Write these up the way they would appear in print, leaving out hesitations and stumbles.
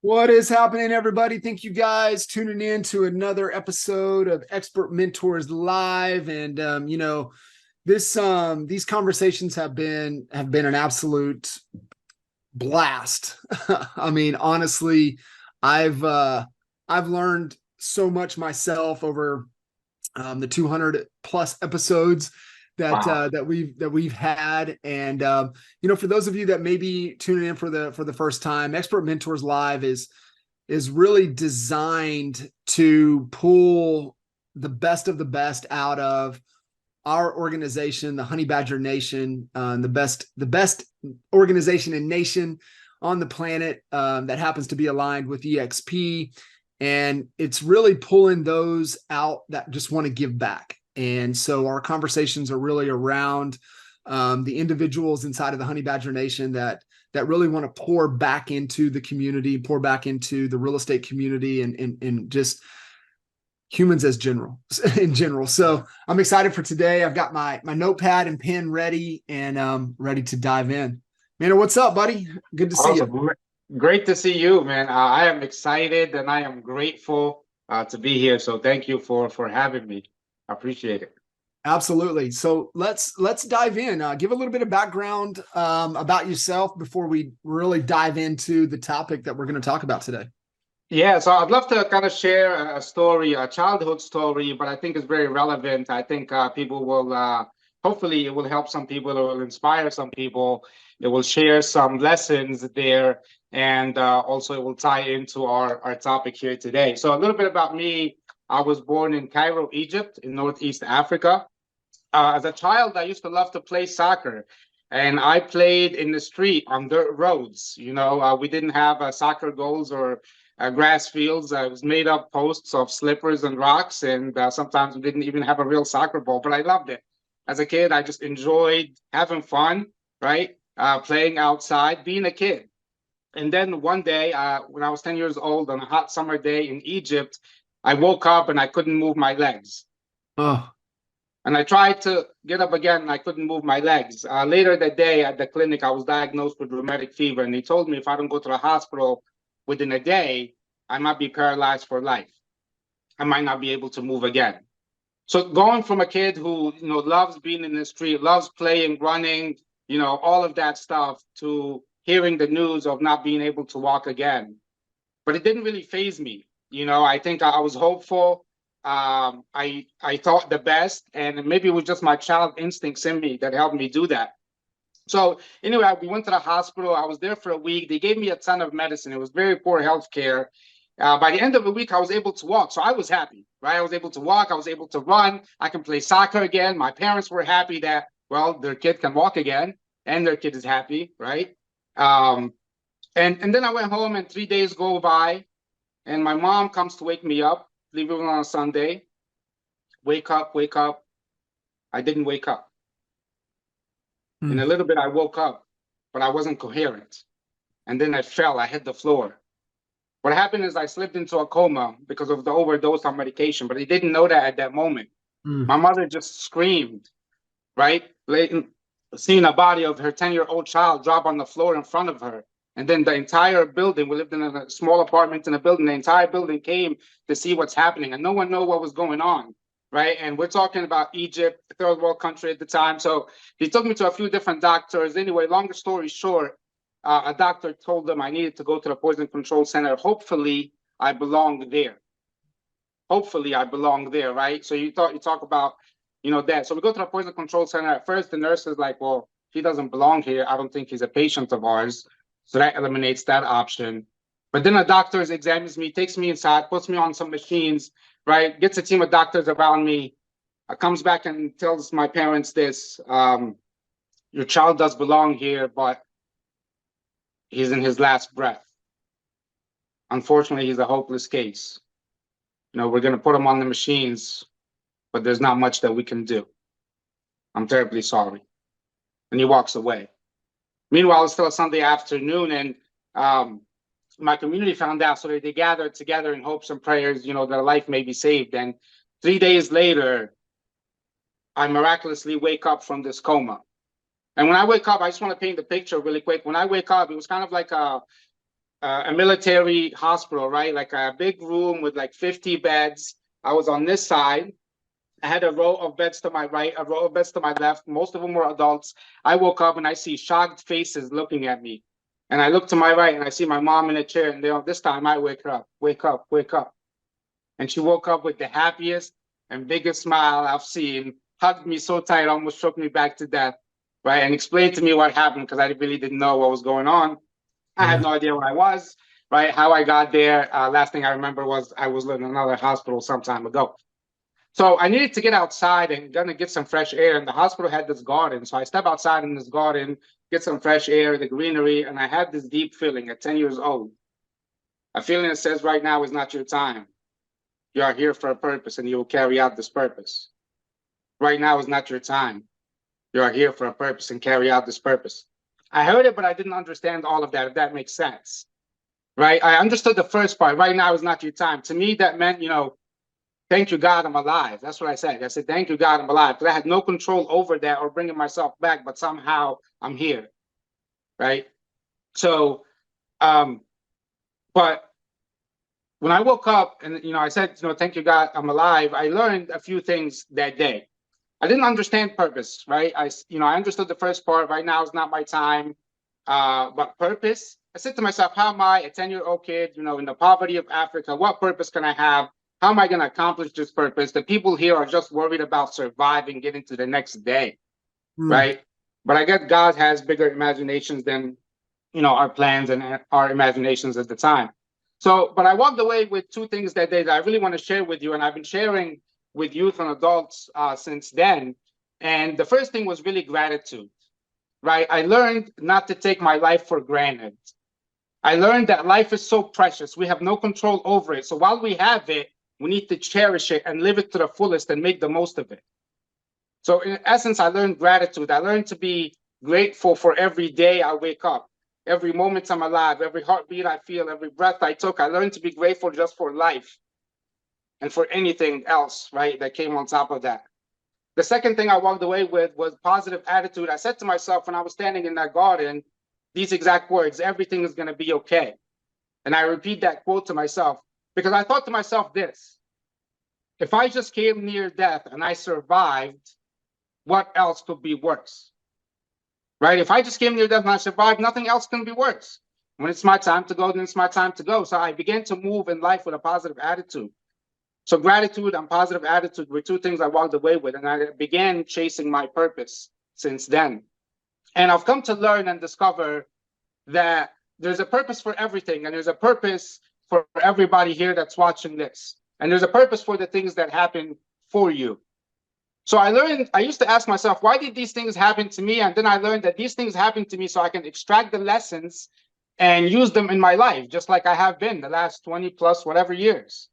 What is happening, everybody? Thank you guys tuning in to another episode of Expert Mentors Live. And these conversations have been an absolute blast. I mean, honestly, I've I've learned so much myself over the 200 plus episodes that Wow. we've had. And for those of you that may be tuning in for the first time, Expert Mentors Live is really designed to pull the best of the best out of our organization, the Honey Badger Nation, the best organization and nation on the planet, that happens to be aligned with EXP. And it's really pulling those out that just want to give back. And so our conversations are really around the individuals inside of the Honey Badger Nation that really want to pour back into the community, pour back into the real estate community, and just humans in general. So I'm excited for today. I've got my notepad and pen ready, and ready to dive in. Mena, what's up, buddy? Good to see you. Awesome. Great to see you, man. I am excited and I am grateful to be here. So thank you for having me. I appreciate it. Absolutely. So let's dive in. Give a little bit of background about yourself before we really dive into the topic that we're going to talk about today. Yeah, so I'd love to kind of share a story, a childhood story, but I think it's very relevant. I think people will, hopefully, it will help some people, it will inspire some people, it will share some lessons there, and also it will tie into our topic here today. So a little bit about me. I was born in Cairo, Egypt, in Northeast Africa. As a child, I used to love to play soccer, and I played in the street on dirt roads. We didn't have soccer goals or grass fields. It was made up posts of slippers and rocks, and sometimes we didn't even have a real soccer ball, but I loved it. As a kid, I just enjoyed having fun, right? Playing outside, being a kid. And then one day, when I was 10 years old on a hot summer day in Egypt, I woke up and I couldn't move my legs. Oh, And I tried to get up again and I couldn't move my legs. Later that day at the clinic, I was diagnosed with rheumatic fever. And they told me if I don't go to the hospital within a day, I might be paralyzed for life. I might not be able to move again. So going from a kid who, loves being in the street, loves playing, running, all of that stuff, to hearing the news of not being able to walk again. But it didn't really faze me. I think I was hopeful. I thought the best, and maybe it was just my child instincts in me that helped me do that. So anyway, we went to the hospital. I was there for a week. They gave me a ton of medicine. It was very poor health care. By the end of the week, I was able to walk. So I was happy, right? I was able to walk. I was able to run. I can play soccer again. My parents were happy that, well, their kid can walk again, and their kid is happy, right? And then I went home, and 3 days go by, and my mom comes to wake me up, leave it on a Sunday. Wake up, wake up. I didn't wake up. In a little bit, I woke up, but I wasn't coherent. And then I fell, I hit the floor. What happened is I slipped into a coma because of the overdose on medication, but I didn't know that at that moment. My mother just screamed, right? Seeing a body of her 10-year-old child drop on the floor in front of her. And then the entire building, we lived in a small apartment in a building, the entire building came to see what's happening, and no one knew what was going on, right? And we're talking about Egypt, a third world country at the time. So he took me to a few different doctors. Anyway, longer story short, a doctor told them I needed to go to the poison control center. Hopefully, I belong there. Hopefully, I belong there, right? So you talk about, that. So we go to the poison control center. At first, the nurse is like, well, he doesn't belong here. I don't think he's a patient of ours. So that eliminates that option. But then a doctor examines me, takes me inside, puts me on some machines, right? Gets a team of doctors around me, comes back and tells my parents this, your child does belong here, but he's in his last breath. Unfortunately, he's a hopeless case. We're going to put him on the machines, but there's not much that we can do. I'm terribly sorry. And he walks away. Meanwhile, it's still a Sunday afternoon, and my community found out, so they gathered together in hopes and prayers, that a life may be saved. And 3 days later, I miraculously wake up from this coma. And when I wake up, I just want to paint the picture really quick. When I wake up, it was kind of like a military hospital, right? Like a big room with like 50 beds. I was on this side. I had a row of beds to my right, a row of beds to my left. Most of them were adults. I woke up and I see shocked faces looking at me. And I look to my right and I see my mom in a chair. And this time I wake her up, wake up, wake up. And she woke up with the happiest and biggest smile I've seen, hugged me so tight, almost shook me back to death, right? And explained to me what happened because I really didn't know what was going on. I had no idea where I was, right? How I got there. Last thing I remember was I was in another hospital some time ago. So I needed to get outside and gonna get some fresh air. And the hospital had this garden. So I step outside in this garden, get some fresh air, the greenery, and I had this deep feeling at 10 years old. A feeling that says right now is not your time. You are here for a purpose and you will carry out this purpose. Right now is not your time. You are here for a purpose and carry out this purpose. I heard it, but I didn't understand all of that, if that makes sense. Right? I understood the first part. Right now is not your time. To me, that meant, thank you, God, I'm alive. That's what I said. I said, thank you, God, I'm alive. Because I had no control over that or bringing myself back, but somehow I'm here. Right? So, but when I woke up and, I said, thank you, God, I'm alive, I learned a few things that day. I didn't understand purpose, right? I understood the first part. Right now is not my time. But purpose, I said to myself, how am I, a 10-year-old kid, in the poverty of Africa, what purpose can I have? How am I going to accomplish this purpose? The people here are just worried about surviving, getting to the next day, right? But I guess God has bigger imaginations than, our plans and our imaginations at the time. So, but I walked away with two things that day that I really want to share with you. And I've been sharing with youth and adults since then. And the first thing was really gratitude, right? I learned not to take my life for granted. I learned that life is so precious. We have no control over it. So while we have it, we need to cherish it and live it to the fullest and make the most of it. So in essence, I learned gratitude. I learned to be grateful for every day I wake up, every moment I'm alive, every heartbeat I feel, every breath I took. I learned to be grateful just for life and for anything else, right, that came on top of that. The second thing I walked away with was positive attitude. I said to myself when I was standing in that garden, these exact words, everything is going to be okay. And I repeat that quote to myself because I thought to myself this: if I just came near death and I survived, what else could be worse? Right? If I just came near death and I survived, nothing else can be worse. When it's my time to go, then it's my time to go. So I began to move in life with a positive attitude. So gratitude and positive attitude were two things I walked away with, and I began chasing my purpose since then. And I've come to learn and discover that there's a purpose for everything, and there's a purpose for everybody here that's watching this. And there's a purpose for the things that happen for you. So I used to ask myself, why did these things happen to me? And then I learned that these things happened to me so I can extract the lessons and use them in my life, just like I have been the last 20 plus whatever years.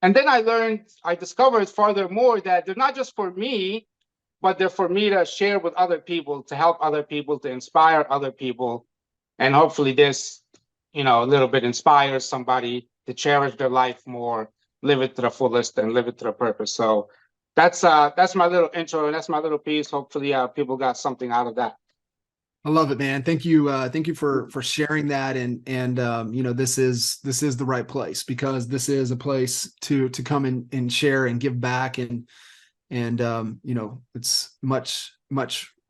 And then I discovered furthermore that they're not just for me, but they're for me to share with other people, to help other people, to inspire other people. And hopefully this, a little bit inspires somebody to cherish their life more, live it to the fullest and live it to the purpose. So that's my little intro and that's my little piece. Hopefully people got something out of that. I love it, man. Thank you. Thank you for sharing that. And this is the right place because this is a place to come and share and give back. And it's much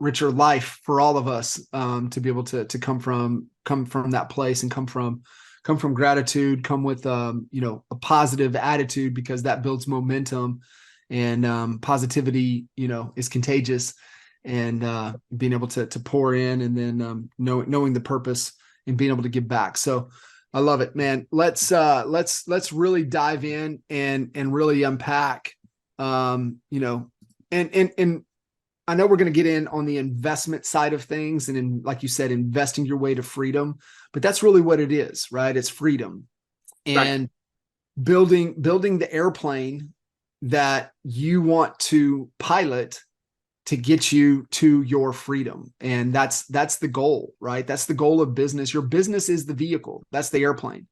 richer life for all of us to be able to come from that place and come from gratitude, come with a positive attitude, because that builds momentum, and positivity, is contagious. And being able to pour in, and then knowing the purpose and being able to give back. So I love it, man. Let's really dive in and really unpack, and I know we're going to get in on the investment side of things, and like you said, investing your way to freedom, but that's really what it is, right? It's freedom, and building the airplane that you want to pilot to get you to your freedom. And that's the goal, right? That's the goal of business. Your business is the vehicle. That's the airplane.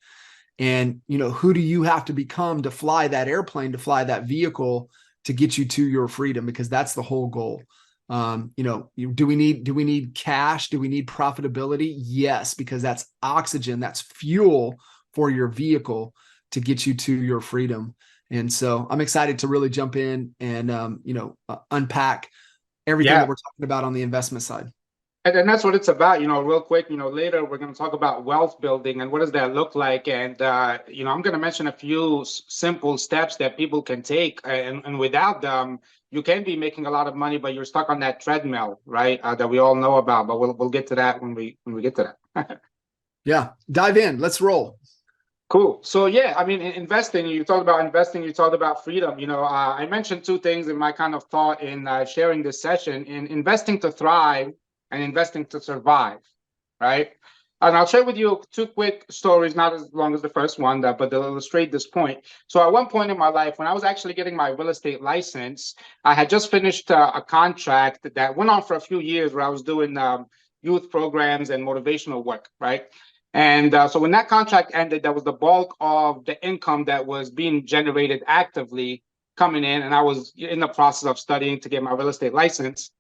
And, who do you have to become to fly that airplane, to fly that vehicle, to get you to your freedom? Because that's the whole goal. Do we need cash? Do we need profitability? Yes, because that's oxygen, that's fuel for your vehicle to get you to your freedom. And so I'm excited to really jump in and unpack everything that Yeah. we're talking about on the investment side. And that's what it's about, real quick, later we're going to talk about wealth building and what does that look like. And, I'm going to mention a few simple steps that people can take. And without them, you can be making a lot of money, but you're stuck on that treadmill, right? That we all know about, but we'll get to that when we get to that. Yeah. Dive in. Let's roll. Cool. So yeah, I mean, investing, you talked about investing, you talked about freedom. I mentioned two things in my kind of thought in sharing this session: in investing to thrive and investing to survive, right? And I'll share with you two quick stories, not as long as the first one, but they'll illustrate this point. So at one point in my life, when I was actually getting my real estate license, I had just finished a contract that went on for a few years where I was doing youth programs and motivational work, right? And so when that contract ended, that was the bulk of the income that was being generated actively coming in. And I was in the process of studying to get my real estate license.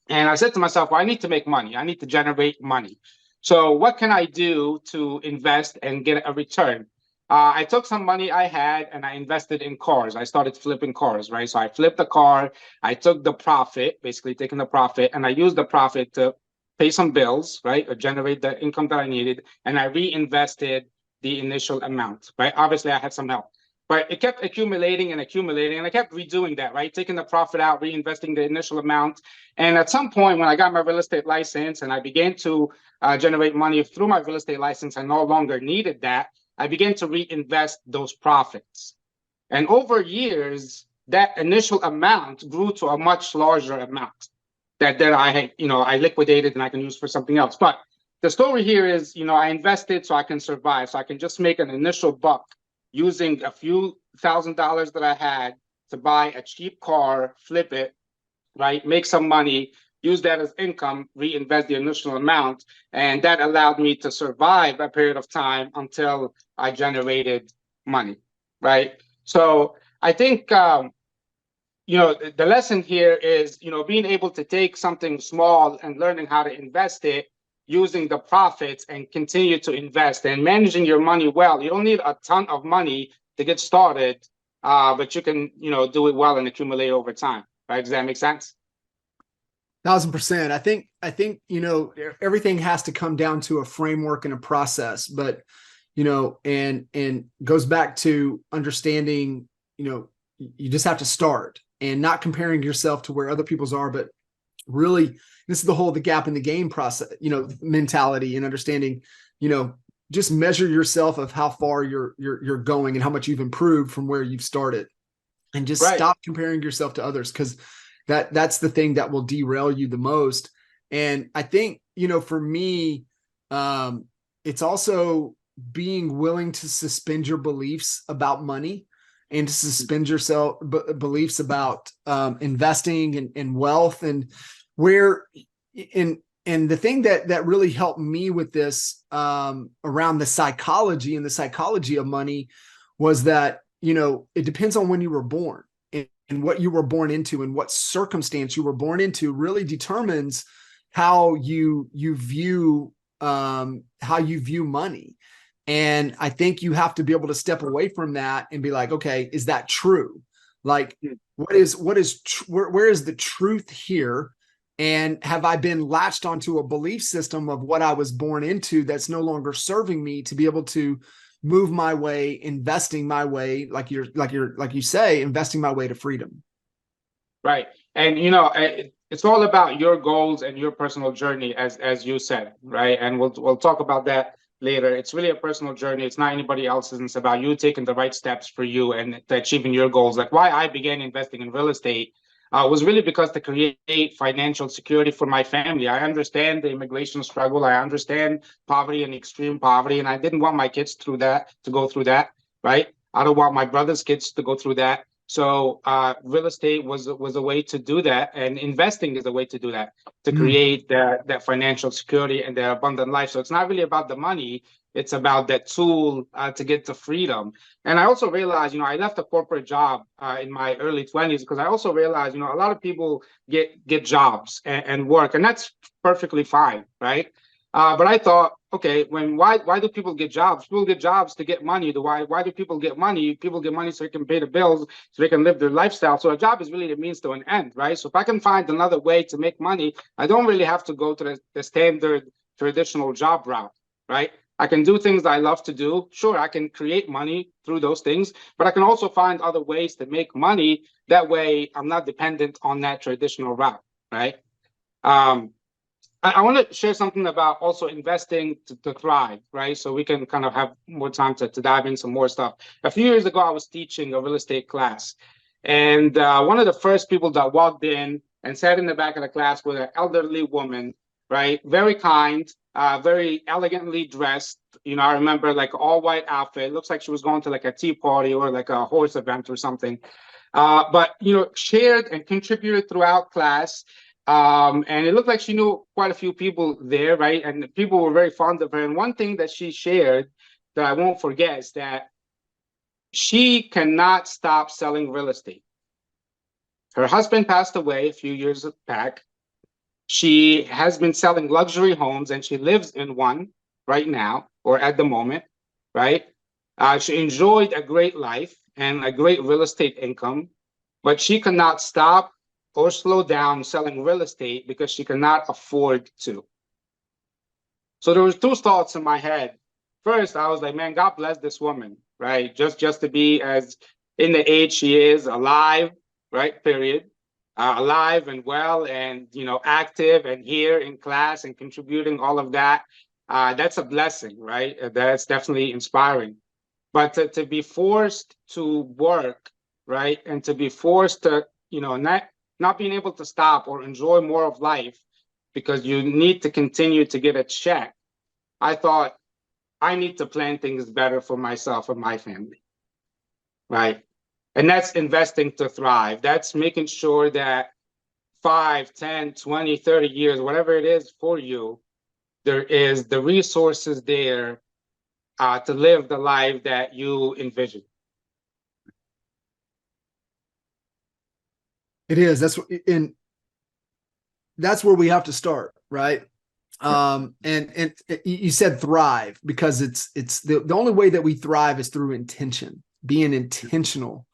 And I said to myself, well, I need to make money. I need to generate money. So what can I do to invest and get a return? I took some money I had and I invested in cars. I started flipping cars, right? So I flipped a car. I took the profit, basically taking the profit, and I used the profit to pay some bills, right? Or generate the income that I needed. And I reinvested the initial amount, right? Obviously, I had some help. But it kept accumulating and accumulating, and I kept redoing that, right? Taking the profit out, reinvesting the initial amount. And at some point, when I got my real estate license and I began to generate money through my real estate license, I no longer needed that. I began to reinvest those profits. And over years, that initial amount grew to a much larger amount that I had, I liquidated and I can use for something else. But the story here is, I invested so I can survive, so I can just make an initial buck using a few $1,000s that I had to buy a cheap car, flip it, right? Make some money, use that as income, reinvest the initial amount. And that allowed me to survive a period of time until I generated money, right? So I think, the lesson here is, being able to take something small and learning how to invest it, using the profits and continue to invest and managing your money well. You don't need a ton of money to get started, but you can, do it well and accumulate over time, right? Does that make sense? 1,000%. I think, everything has to come down to a framework and a process, but, and goes back to understanding, you just have to start and not comparing yourself to where other people's are, but really, this is the gap in the game process, mentality and understanding, just measure yourself of how far you're going and how much you've improved from where you've started, and just stop comparing yourself to others, because that's the thing that will derail you the most. And I think, for me, it's also being willing to suspend your beliefs about money and to suspend yourself beliefs about investing and wealth, and where and the thing that really helped me with this around the psychology of money was that, it depends on when you were born, and what you were born into and what circumstance you were born into really determines how you view money. And I think you have to be able to step away from that and be like, okay, is that true? Like, where is the truth here? And have I been latched onto a belief system of what I was born into that's no longer serving me to be able to move my way, investing my way, like you say, investing my way to freedom. Right. And, it's all about your goals and your personal journey, as you said, right? And we'll talk about that later. It's really a personal journey. It's not anybody else's. It's about you taking the right steps for you and achieving your goals. Like why I began investing in real estate was really because to create financial security for my family. I understand the immigration struggle. I understand poverty and extreme poverty, and I didn't want my kids to go through that, right? I don't want my brother's kids to go through that. So real estate was a way to do that, and investing is a way to do that, to create that financial security and the abundant life. So it's not really about the money. It's about that tool to get to freedom. And I also realized, I left a corporate job in my early 20s because I also realized, a lot of people get jobs and work, and that's perfectly fine, right? But I thought, okay, why do people get jobs? People get jobs to get money. Why do people get money? People get money so they can pay the bills, so they can live their lifestyle. So a job is really the means to an end, right? So if I can find another way to make money, I don't really have to go to the standard traditional job route, right? I can do things that I love to do. Sure, I can create money through those things, but I can also find other ways to make money. That way, I'm not dependent on that traditional route, right? I want to share something about also investing to thrive, right? So we can kind of have more time to dive in some more stuff. A few years ago, I was teaching a real estate class. And one of the first people that walked in and sat in the back of the class was an elderly woman, right? Very kind, very elegantly dressed. I remember like all white outfit. It looks like she was going to like a tea party or like a horse event or something. But shared and contributed throughout class. And it looked like she knew quite a few people there, right? And people were very fond of her. And one thing that she shared that I won't forget is that she cannot stop selling real estate. Her husband passed away a few years back. She has been selling luxury homes, and she lives in one right now, or at the moment, right? She enjoyed a great life and a great real estate income, but she cannot stop or slow down selling real estate because she cannot afford to. So there was two thoughts in my head. First, I was like, man, God bless this woman, right? Just to be as in the age she is, alive, right? Period. Alive and well, and active and here in class and contributing all of that. That's a blessing, right? That's definitely inspiring. But to be forced to work, right, and to be forced to, not being able to stop or enjoy more of life because you need to continue to get a check, I thought I need to plan things better for myself and my family, right? And that's investing to thrive. That's making sure that 5, 10, 20, 30 years, whatever it is for you, there is the resources there to live the life that you envision. It is. That's where we have to start, right? And you said thrive because it's the only way that we thrive is through intention, being intentional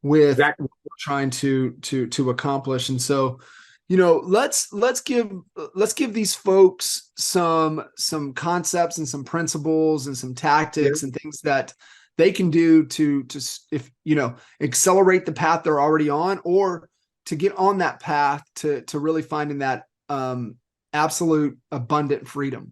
with Exactly. what we're trying to accomplish. And so, let's give these folks some concepts and some principles and some tactics and things that they can do to if accelerate the path they're already on, or to get on that path to really finding that absolute abundant freedom.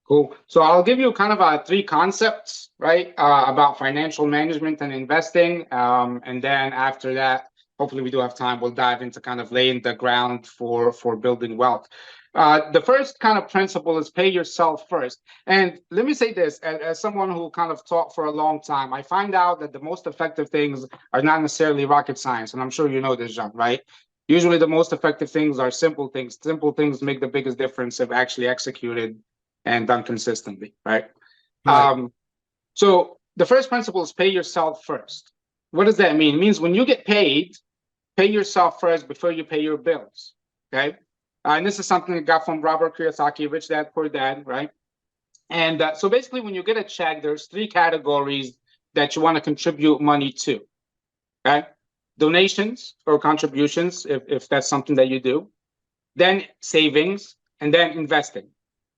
Cool. So I'll give you kind of 3 concepts, right, about financial management and investing. And then after that, hopefully we do have time, we'll dive into kind of laying the ground for building wealth. The first kind of principle is pay yourself first. And let me say this, as someone who kind of taught for a long time, I find out that the most effective things are not necessarily rocket science. And I'm sure you know this, John, right? Usually the most effective things are simple things. Simple things make the biggest difference if actually executed and done consistently, right? So the first principle is pay yourself first. What does that mean? It means when you get paid, pay yourself first before you pay your bills, okay? And this is something I got from Robert Kiyosaki, Rich Dad, Poor Dad, right? And so basically when you get a check, there's 3 categories that you want to contribute money to, okay? Donations or contributions, if that's something that you do, then savings, and then investing,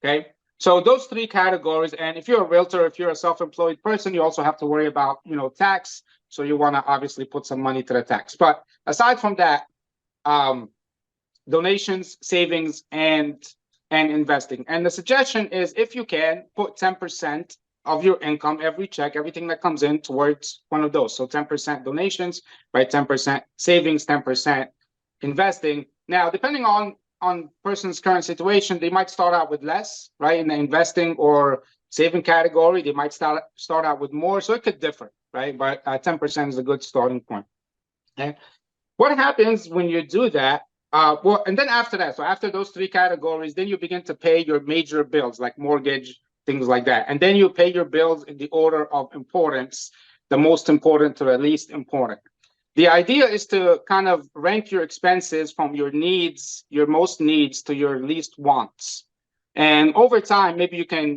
okay? So those 3 categories, and if you're a realtor, if you're a self-employed person, you also have to worry about, tax. So you want to obviously put some money to the tax. But aside from that, donations, savings, and investing. And the suggestion is, if you can, put 10% of your income, every check, everything that comes in, towards one of those. So 10% donations, right? 10% savings, 10% investing. Now, depending on person's current situation, they might start out with less, right? In the investing or saving category, they might start out with more. So it could differ, right? But 10% is a good starting point. Okay. What happens when you do that? And then after that, so after those 3 categories, then you begin to pay your major bills like mortgage, things like that. And then you pay your bills in the order of importance, the most important to the least important. The idea is to kind of rank your expenses from your needs, your most needs, to your least wants. And over time, maybe you can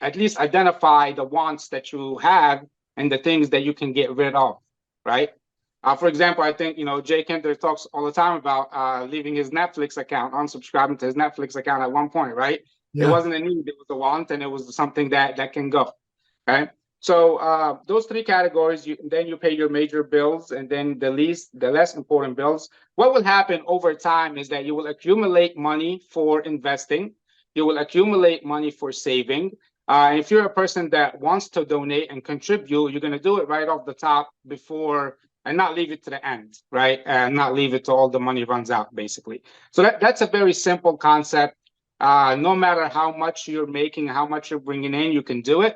at least identify the wants that you have and the things that you can get rid of, right? For example, I think, Jay Kinder talks all the time about leaving his Netflix account, unsubscribing to his Netflix account at one point, right? It wasn't a need, it was a want, and it was something that can go, right? So those three categories, then you pay your major bills, and then the less important bills. What will happen over time is that you will accumulate money for investing. You will accumulate money for saving. If you're a person that wants to donate and contribute, you're going to do it right off the top before, and not leave it to the end, right? And not leave it to all the money runs out, basically. So that's a very simple concept. No matter how much you're making, how much you're bringing in, you can do it,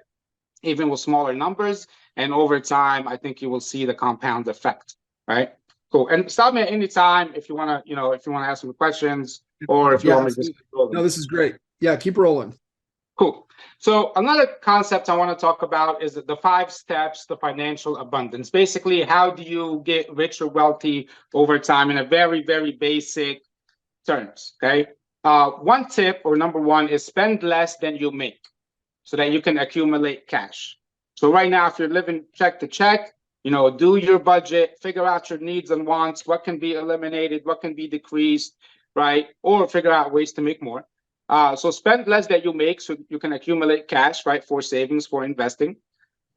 even with smaller numbers. And over time, I think you will see the compound effect, right? Cool. And stop me at any time if you want to, if you want to ask some questions, or if you want me to just keep rolling. No, this is great. Yeah, keep rolling. Cool. So another concept I want to talk about is the 5 steps to financial abundance. Basically, how do you get rich or wealthy over time in a very, very basic terms, okay? One tip, or number one, is spend less than you make so that you can accumulate cash. So right now, if you're living check to check, do your budget, figure out your needs and wants, what can be eliminated, what can be decreased, right? Or figure out ways to make more. So spend less than you make so you can accumulate cash, right? For savings, for investing.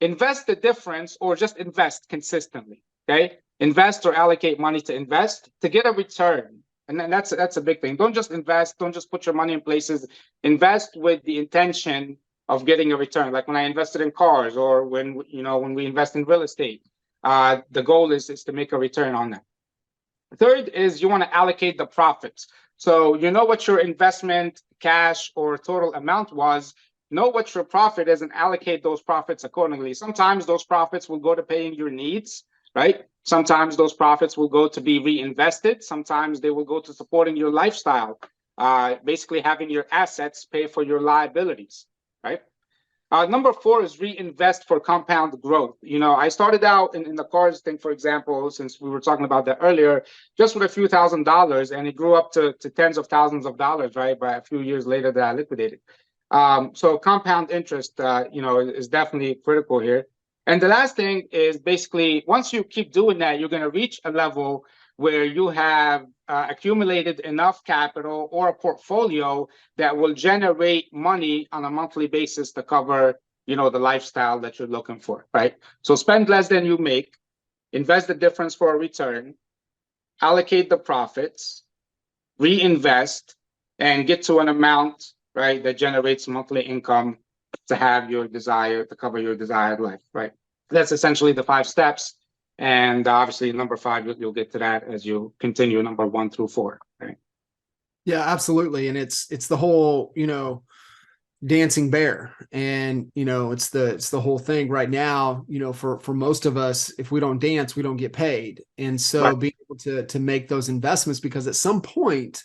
Invest the difference, or just invest consistently, okay? Invest or allocate money to invest to get a return. And then that's a big thing. Don't just invest. Don't just put your money in places. Invest with the intention of getting a return. Like when I invested in cars, or when we invest in real estate, the goal is to make a return on that. Third is you want to allocate the profits. So you know what your investment, cash, or total amount was. Know what your profit is and allocate those profits accordingly. Sometimes those profits will go to paying your needs, right? Sometimes those profits will go to be reinvested. Sometimes they will go to supporting your lifestyle, basically having your assets pay for your liabilities, right? Number 4 is reinvest for compound growth. I started out in the cars thing, for example, since we were talking about that earlier, just with a few $1,000s, and it grew up to tens of thousands of dollars, right? By a few years later that I liquidated. So compound interest, is definitely critical here. And the last thing is basically, once you keep doing that, you're going to reach a level where you have accumulated enough capital or a portfolio that will generate money on a monthly basis to cover, the lifestyle that you're looking for, right? So spend less than you make, invest the difference for a return, allocate the profits, reinvest, and get to an amount, right, that generates monthly income to have your desire, to cover your desired life, right? That's essentially the 5 steps. And obviously, number 5, you'll get to that as you continue number 1 through 4. Right? Yeah, absolutely. And it's the whole, dancing bear, and it's the whole thing right now. For most of us, if we don't dance, we don't get paid. And so Right. being able to make those investments, because at some point,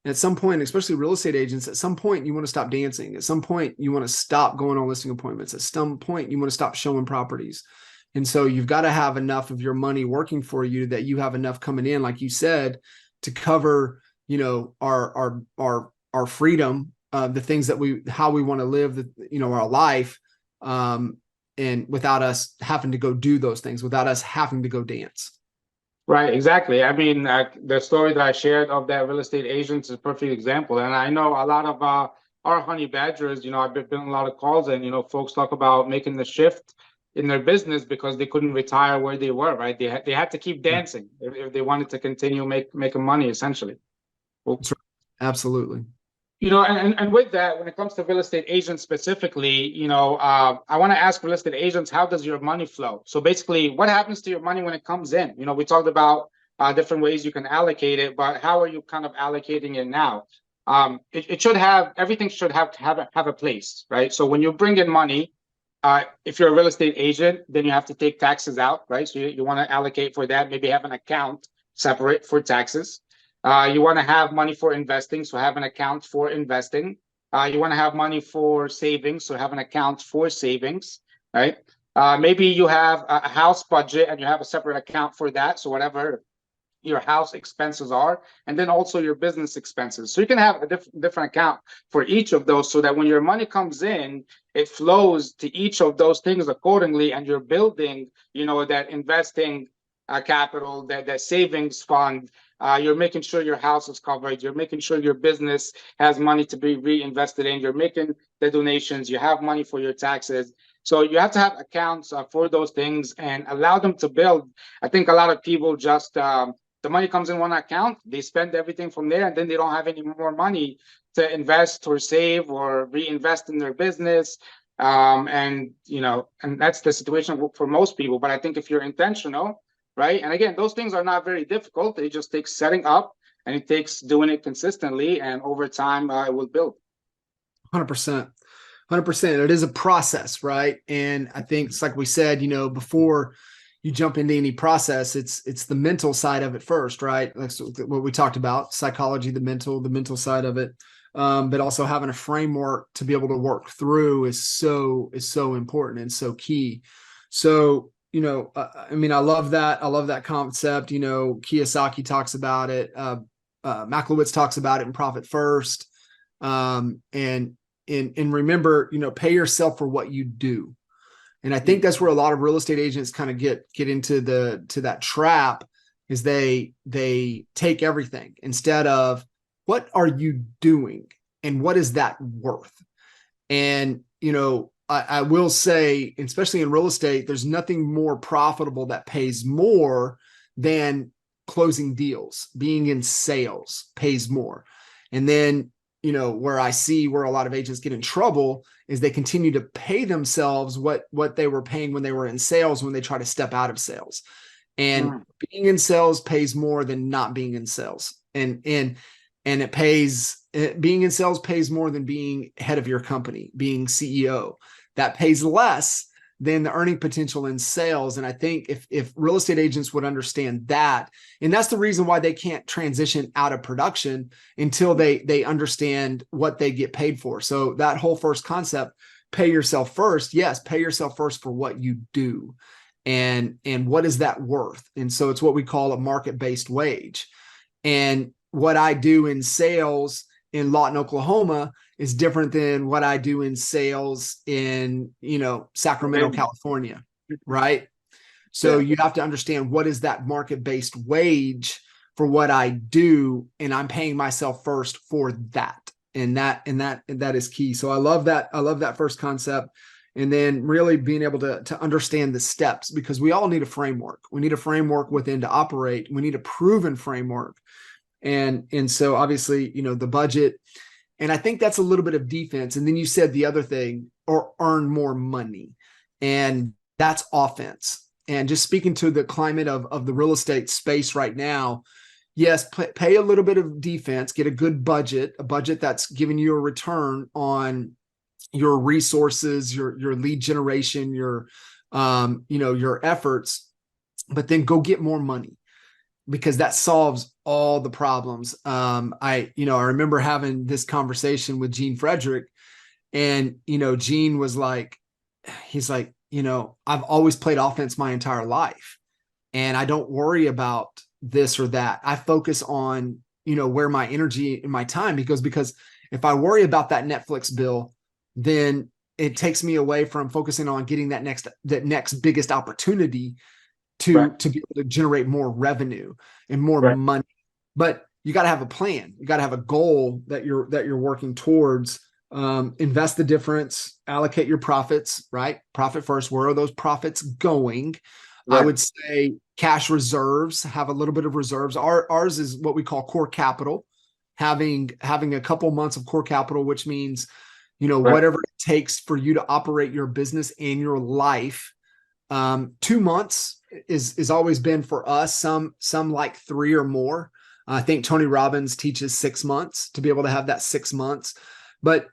especially real estate agents, at some point you want to stop dancing. At some point you want to stop going on listing appointments. At some point you want to stop showing properties. And so you've got to have enough of your money working for you that you have enough coming in, like you said, to cover, our freedom, the things that how we want to live, our life, and without us having to go do those things, without us having to go dance. Right, exactly. I mean, the story that I shared of that real estate agent is a perfect example. And I know a lot of our honey badgers, I've been on a lot of calls, and, folks talk about making the shift in their business because they couldn't retire where they were, right? They had to keep dancing if they wanted to continue making money, essentially. Well, That's right. Absolutely. And with that, when it comes to real estate agents specifically, I want to ask real estate agents, how does your money flow? So basically, what happens to your money when it comes in? We talked about different ways you can allocate it, but how are you kind of allocating it now? Everything should have a place, right? So when you bring in money, if you're a real estate agent, then you have to take taxes out, right? So you want to allocate for that, maybe have an account separate for taxes. You want to have money for investing, so have an account for investing. You want to have money for savings, so have an account for savings, right? Maybe you have a house budget and you have a separate account for that. So whatever your house expenses are, and then also your business expenses. So you can have a different account for each of those, so that when your money comes in, it flows to each of those things accordingly, and you're building, that investing capital, that savings fund. You're making sure your house is covered. You're making sure your business has money to be reinvested in. You're making the donations. You have money for your taxes. So you have to have accounts for those things and allow them to build. I think a lot of people just the money comes in one account, they spend everything from there, and then they don't have any more money to invest or save or reinvest in their business. And that's the situation for most people. But I think if you're intentional, right? And again, those things are not very difficult. It just takes setting up, and it takes doing it consistently, and over time, it will build. 100%. 100%. It is a process, right? And I think it's like we said, before you jump into any process, it's the mental side of it first, right? That's what we talked about, psychology, the mental side of it. But also having a framework to be able to work through is so important and so key. So, I love that. I love that concept. Kiyosaki talks about it. Maklowitz talks about it in Profit First. And remember, pay yourself for what you do. And I think that's where a lot of real estate agents kind of get into that trap, is they take everything instead of what are you doing and what is that worth? And, I will say, especially in real estate, there's nothing more profitable that pays more than closing deals. Being in sales pays more. And then, where I see where a lot of agents get in trouble is they continue to pay themselves what they were paying when they were in sales, when they try to step out of sales. And being in sales pays more than not being in sales. And being in sales pays more than being head of your company, being CEO. That pays less than the earning potential in sales. And I think if real estate agents would understand that, and that's the reason why they can't transition out of production until they understand what they get paid for. So that whole first concept, pay yourself first. Yes, pay yourself first for what you do. And what is that worth? And so it's what we call a market-based wage. And what I do in sales in Lawton, Oklahoma is different than what I do in sales in, Sacramento, California, right? So you have to understand, what is that market-based wage for what I do, and I'm paying myself first for that. And that is key. So I love that. I love that first concept. And then really being able to understand the steps, because we all need a framework. We need a framework within to operate. We need a proven framework. And so obviously, the budget, and I think that's a little bit of defense. And then you said the other thing, or earn more money, and that's offense. And just speaking to the climate of the real estate space right now, yes, pay a little bit of defense, get a good budget, a budget that's giving you a return on your resources, your lead generation, your efforts, but then go get more money, because that solves all the problems. I remember having this conversation with Gene Frederick, and, Gene was like, he's like, I've always played offense my entire life, and I don't worry about this or that. I focus on, where my energy and my time, because if I worry about that Netflix bill, then it takes me away from focusing on getting that next biggest opportunity to be able to generate more revenue and more money. But you got to have a plan. You got to have a goal that you're working towards. Invest the difference, allocate your profits, right? Profit first. Where are those profits going? I would say cash reserves, have a little bit of reserves. Ours is what we call core capital, having a couple months of core capital, which means, whatever it takes for you to operate your business and your life. 2 months is always been for us. Some like 3 or more. I think Tony Robbins teaches 6 months, to be able to have that 6 months. But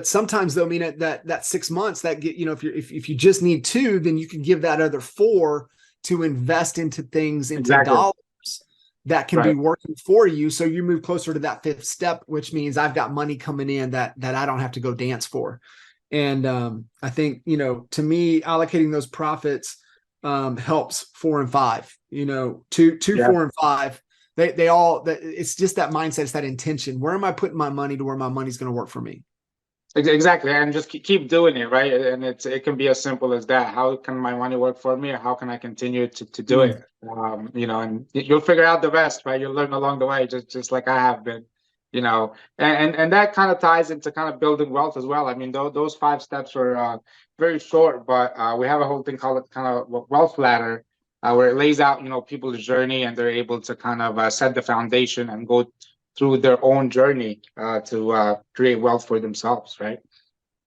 sometimes though, that 6 months, that get, if you just need 2, then you can give that other 4 to invest into things, into dollars. that can be Right. working for you. So you move closer to that fifth step, which means I've got money coming in that I don't have to go dance for. And I think, to me, allocating those profits helps 4 and 5. Two, Yeah. 4, and 5. They all. It's just that mindset. It's that intention. Where am I putting my money to where my money's going to work for me? Exactly, and just keep doing it, right? And it can be as simple as that. How can my money work for me? Or how can I continue to do Mm, it? And you'll figure out the rest, right? You'll learn along the way, just like I have been, and that kind of ties into kind of building wealth as well. I mean, those 5 steps are very short, but we have a whole thing called kind of wealth ladder, where it lays out, people's journey, and they're able to kind of set the foundation and go through their own journey to create wealth for themselves, right?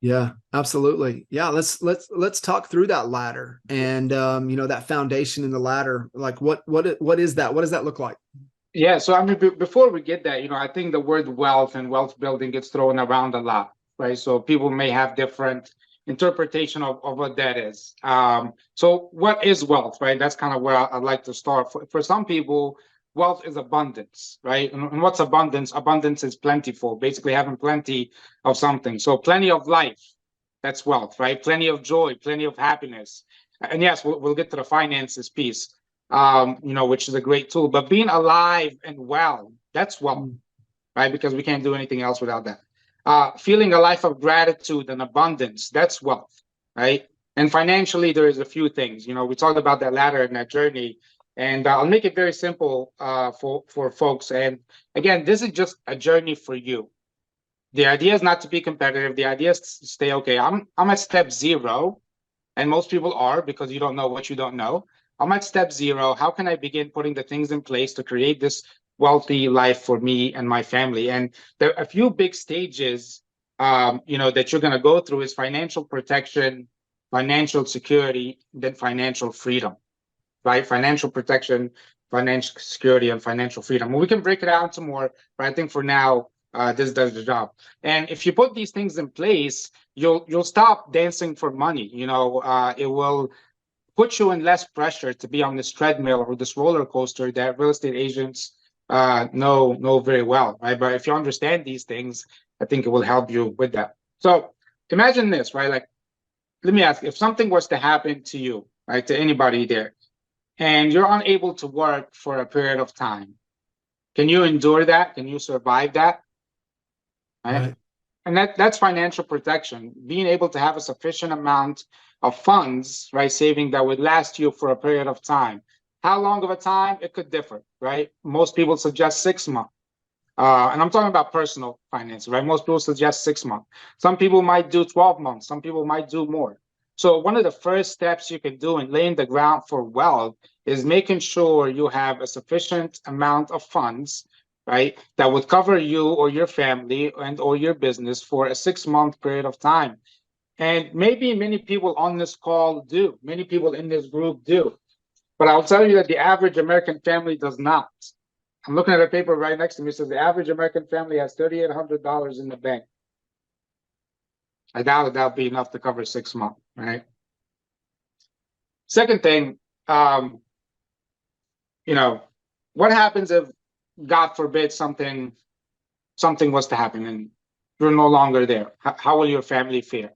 yeah, absolutely. Yeah, let's talk through that ladder and that foundation in the ladder. Like what is that? What does that look like? Yeah, so I mean, before we get that, I think the word wealth and wealth building gets thrown around a lot, right? So people may have different interpretation of what that is. So what is wealth, right? That's kind of where I'd like to start. For some people, wealth is abundance, right? And what's abundance? Abundance is plentiful, basically having plenty of something. So plenty of life, that's wealth, right? Plenty of joy, plenty of happiness. And yes, we'll get to the finances piece, which is a great tool. But being alive and well, that's wealth, Mm, right? Because we can't do anything else without that. Feeling a life of gratitude and abundance, that's wealth, right? And financially, there is a few things. We talked about that ladder and that journey, and I'll make it very simple for folks. And again, this is just a journey for you. The idea is not to be competitive. The idea is to stay okay. I'm at step 0, and most people are, because you don't know what you don't know. I'm at step 0. How can I begin putting the things in place to create this wealthy life for me and my family? And there are a few big stages, that you're going to go through is financial protection, financial security, then financial freedom, right? Financial protection, financial security, and financial freedom. Well, we can break it down some more, but I think for now, this does the job. And if you put these things in place, you'll stop dancing for money. It will put you in less pressure to be on this treadmill or this roller coaster that real estate agents know very well, right? But if you understand these things, I think it will help you with that. So imagine this, right? Like, let me ask, if something was to happen to you, right, to anybody there, and you're unable to work for a period of time, can you endure that? Can you survive that? Right? right. And that's financial protection, being able to have a sufficient amount of funds, right, saving that would last you for a period of time. How long of a time? It could differ, right? Most people suggest 6 months. And I'm talking about personal finance, right? Most people suggest 6 months. Some people might do 12 months. Some people might do more. So one of the first steps you can do in laying the ground for wealth is making sure you have a sufficient amount of funds, right, that would cover you or your family and or your business for a 6-month period of time. And maybe many people on this call do, many people in this group do. But I'll tell you that the average American family does not. I'm looking at a paper right next to me. It says the average American family has $3,800 in the bank. I doubt that'll be enough to cover 6 months, right? Second thing, um, what happens if, God forbid, something was to happen and you're no longer there? How will your family fare?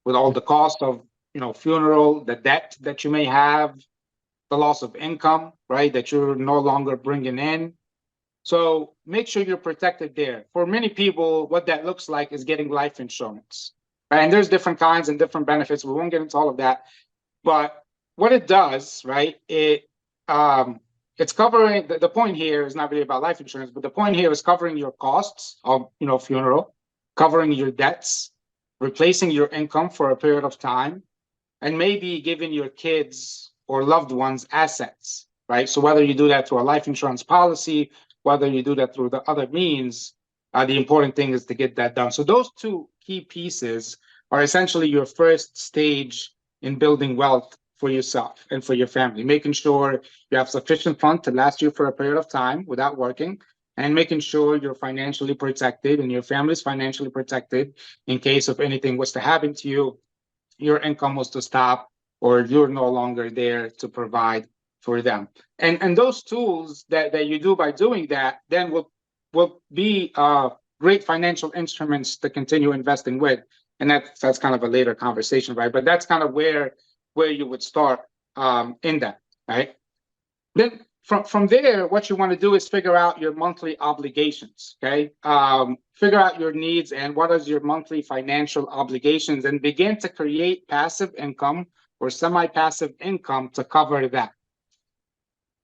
With all the cost of, funeral, the debt that you may have, the loss of income, right, that you're no longer bringing in. So make sure you're protected there. For many people, what that looks like is getting life insurance, right? And there's different kinds and different benefits. We won't get into all of that. But what it does, right, it's covering, the point here is not really about life insurance, but the point here is covering your costs of, funeral, covering your debts, replacing your income for a period of time, and maybe giving your kids or loved ones assets, right? So whether you do that through a life insurance policy, whether you do that through the other means, the important thing is to get that done. So those two key pieces are essentially your first stage in building wealth for yourself and for your family, making sure you have sufficient funds to last you for a period of time without working, and making sure you're financially protected and your family's financially protected in case of anything was to happen to you, your income was to stop, or you're no longer there to provide for them. And those tools that you do by doing that then will be great financial instruments to continue investing with. And that's kind of a later conversation, right? But that's kind of where you would start in that, right? Then from there, what you want to do is figure out your monthly obligations, okay? Figure out your needs and what is your monthly financial obligations, and begin to create passive income or semi-passive income to cover that.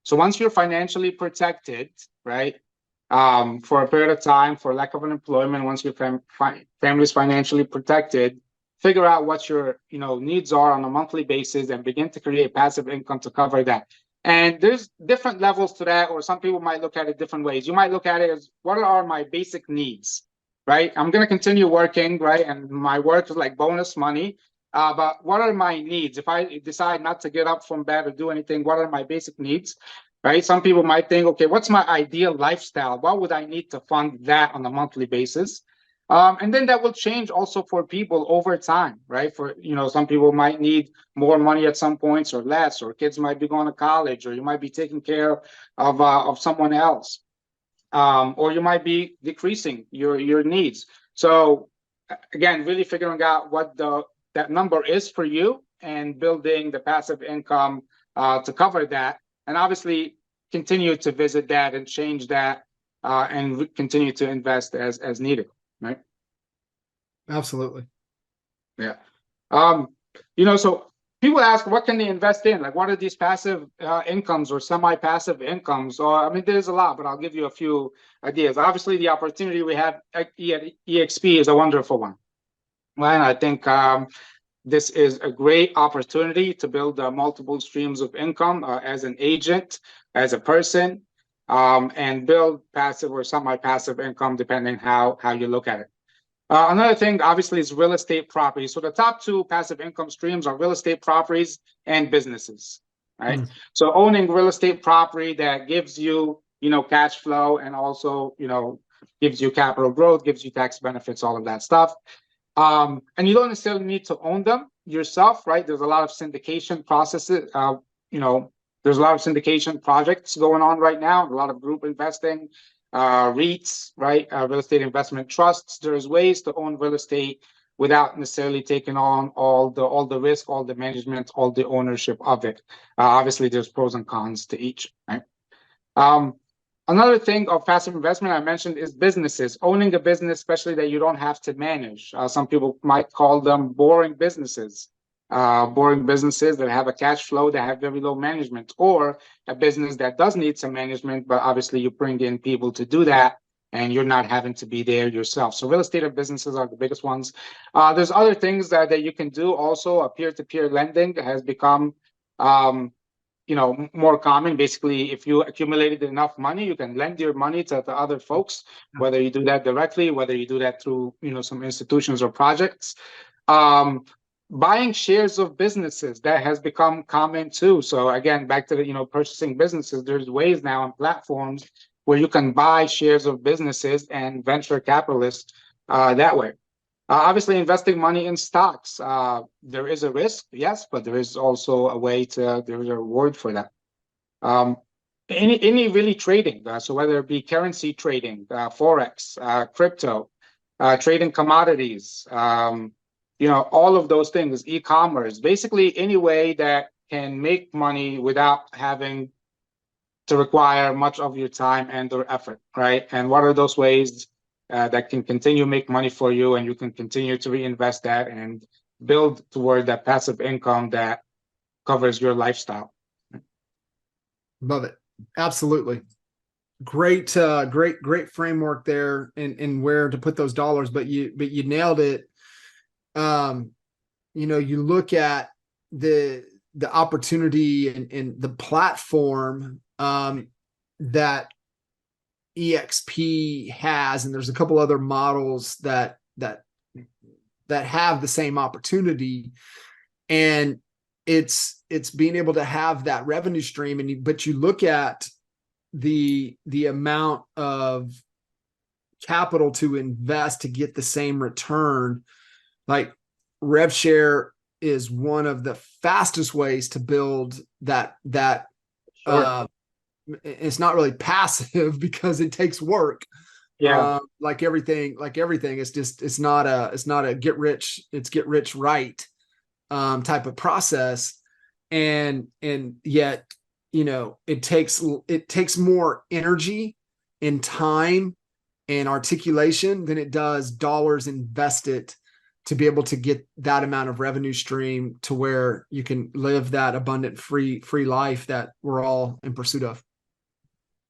So once you're financially protected, right, for a period of time, for lack of unemployment, once your family is financially protected, figure out what your needs are on a monthly basis and begin to create passive income to cover that. And there's different levels to that, or some people might look at it different ways. You might look at it as, what are my basic needs, right? I'm going to continue working, right? And my work is like bonus money. But what are my needs? If I decide not to get up from bed or do anything, what are my basic needs, right? Some people might think, okay, what's my ideal lifestyle? What would I need to fund that on a monthly basis? And then that will change also for people over time, right? For, some people might need more money at some points or less, or kids might be going to college, or you might be taking care of someone else, or you might be decreasing your needs. So again, really figuring out what that number is for you and building the passive income to cover that, and obviously continue to visit that and change that and continue to invest as needed. Right. Absolutely. Yeah. So people ask, what can they invest in? Like, what are these passive incomes or semi-passive incomes? Or, I mean, there's a lot, but I'll give you a few ideas. Obviously, the opportunity we have at EXP is a wonderful one. And I think this is a great opportunity to build multiple streams of income as an agent, as a person, and build passive or semi-passive income, depending how you look at it. Another thing, obviously, is real estate properties. So the top two passive income streams are real estate properties and businesses, right? So owning real estate property that gives you, cash flow, and also, gives you capital growth, gives you tax benefits, all of that stuff. And you don't necessarily need to own them yourself, right? There's a lot of syndication processes, there's a lot of syndication projects going on right now, a lot of group investing, REITs, right? Real estate investment trusts. There's ways to own real estate without necessarily taking on all the risk, all the management, all the ownership of it. Obviously, there's pros and cons to each, right? Another thing of passive investment I mentioned is businesses. Owning a business, especially that you don't have to manage. Some people might call them boring businesses. Boring businesses that have a cash flow, that have very low management, or a business that does need some management, but obviously you bring in people to do that and you're not having to be there yourself. So real estate businesses are the biggest ones. There's other things that you can do also. Peer-to-peer lending has become more common. Basically, if you accumulated enough money, you can lend your money to other folks, whether you do that directly, whether you do that through some institutions or projects. Buying shares of businesses, that has become common too. So again, back to the purchasing businesses, there's ways now on platforms where you can buy shares of businesses and venture capitalists that way. Obviously, investing money in stocks, there is a risk, yes, but there is also a way there's a reward for that. Any really trading, so whether it be currency trading, forex, crypto, trading commodities, all of those things, e-commerce, basically any way that can make money without having to require much of your time and or effort, right? And what are those ways that can continue to make money for you, and you can continue to reinvest that and build toward that passive income that covers your lifestyle. Love it. Absolutely. Great framework there in where to put those dollars, but you nailed it. You look at the opportunity and the platform that EXP has, and there's a couple other models that have the same opportunity, and it's being able to have that revenue stream. But you look at the amount of capital to invest to get the same return. Like, rev share is one of the fastest ways to build that Sure. It's not really passive because it takes work. Yeah. Like everything, it's not a get rich right type of process. And yet, it takes more energy and time and articulation than it does dollars invested to be able to get that amount of revenue stream to where you can live that abundant free life that we're all in pursuit of.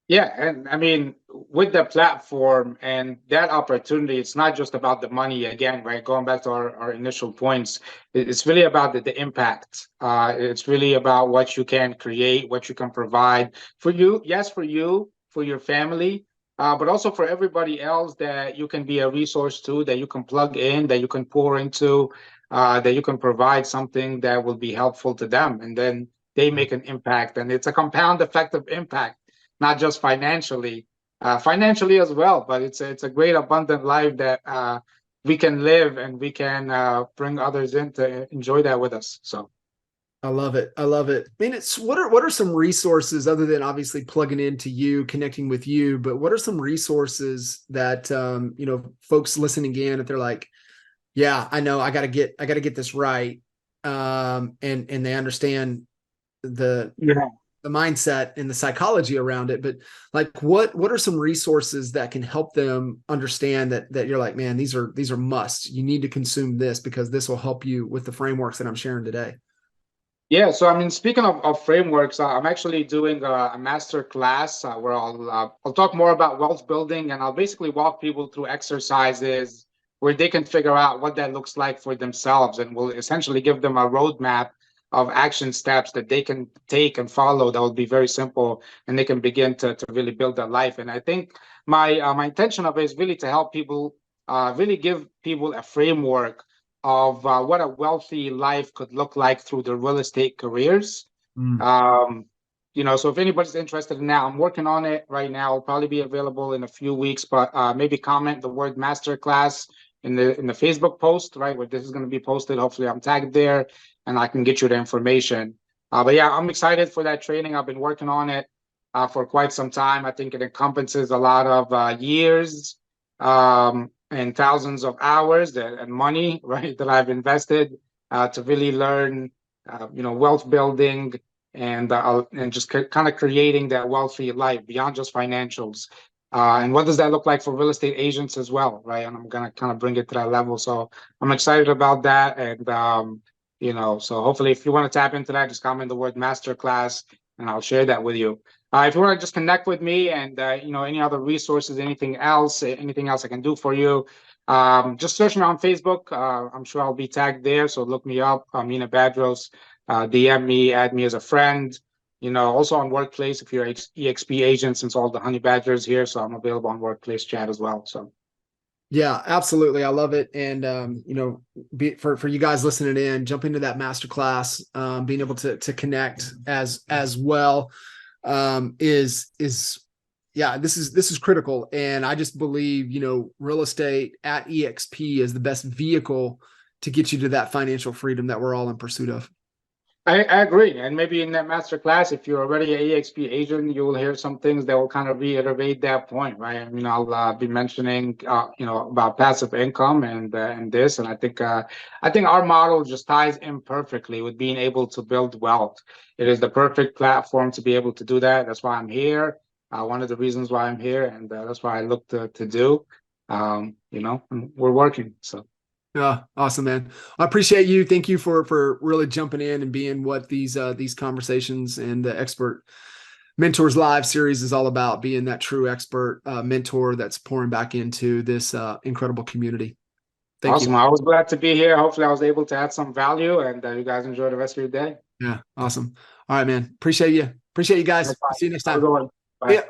Yeah, and I mean, with the platform and that opportunity, it's not just about the money again, right? Going back to our initial points, it's really about the impact. It's really about what you can create, what you can provide for you, yes, for your family, but also for everybody else that you can be a resource to, that you can plug in, that you can pour into, that you can provide something that will be helpful to them. And then they make an impact. And it's a compound effect of impact, not just financially as well, but it's a great abundant life that we can live, and we can bring others in to enjoy that with us. So I love it. I love it. I mean, what are some resources other than obviously plugging into you, connecting with you, but what are some resources that folks listening in, if they're like, yeah, I know I gotta get this right. And they understand the yeah. the mindset and the psychology around it, but like what are some resources that can help them understand that you're like, man, these are musts. You need to consume this because this will help you with the frameworks that I'm sharing today. Yeah, so I mean, speaking of frameworks, I'm actually doing a master class where I'll talk more about wealth building, and I'll basically walk people through exercises where they can figure out what that looks like for themselves, and we'll essentially give them a roadmap of action steps that they can take and follow. That will be very simple, and they can begin to really build their life. And I think my intention of it is really to help people, really give people a framework of what a wealthy life could look like through their real estate careers. Mm. Um, so if anybody's interested in that, I'm working on it right now. It'll probably be available in a few weeks, but maybe comment the word masterclass in the Facebook post, right, where this is going to be posted. Hopefully I'm tagged there and I can get you the information. But yeah, I'm excited for that training. I've been working on it for quite some time. I think it encompasses a lot of years, and thousands of hours and money, right, that I've invested to really learn, wealth building and just kind of creating that wealthy life beyond just financials. And what does that look like for real estate agents as well, right? And I'm gonna kind of bring it to that level. So I'm excited about that. And so hopefully, if you want to tap into that, just comment the word masterclass, and I'll share that with you. If you want to just connect with me and any other resources, anything else I can do for you, just search me on Facebook. I'm sure I'll be tagged there, so look me up, Mena Badros. DM me, add me as a friend. Also on Workplace if you're EXP agent, since all the honey badgers here, so I'm available on Workplace chat as well. So Yeah, absolutely. I love it. And, for you guys listening in, jump into that masterclass, being able to connect as well, yeah, this is critical. And I just believe, real estate at EXP is the best vehicle to get you to that financial freedom that we're all in pursuit of. I agree. And maybe in that master class, if you're already an EXP agent, you will hear some things that will kind of reiterate that point, right? I mean, I'll be mentioning, about passive income and this, and I think our model just ties in perfectly with being able to build wealth. It is the perfect platform to be able to do that. That's why I'm here. One of the reasons why I'm here, and that's why I look to do. And we're working. So. Yeah, awesome, man. I appreciate you. Thank you for really jumping in and being what these conversations and the Expert Mentors Live series is all about, being that true expert mentor that's pouring back into this incredible community. Thank Awesome. you. I was glad to be here. Hopefully I was able to add some value, and you guys enjoy the rest of your day. Yeah, awesome. All right, man. Appreciate you. Appreciate you No guys. problem. See you next Have a time. good one. See Bye. ya.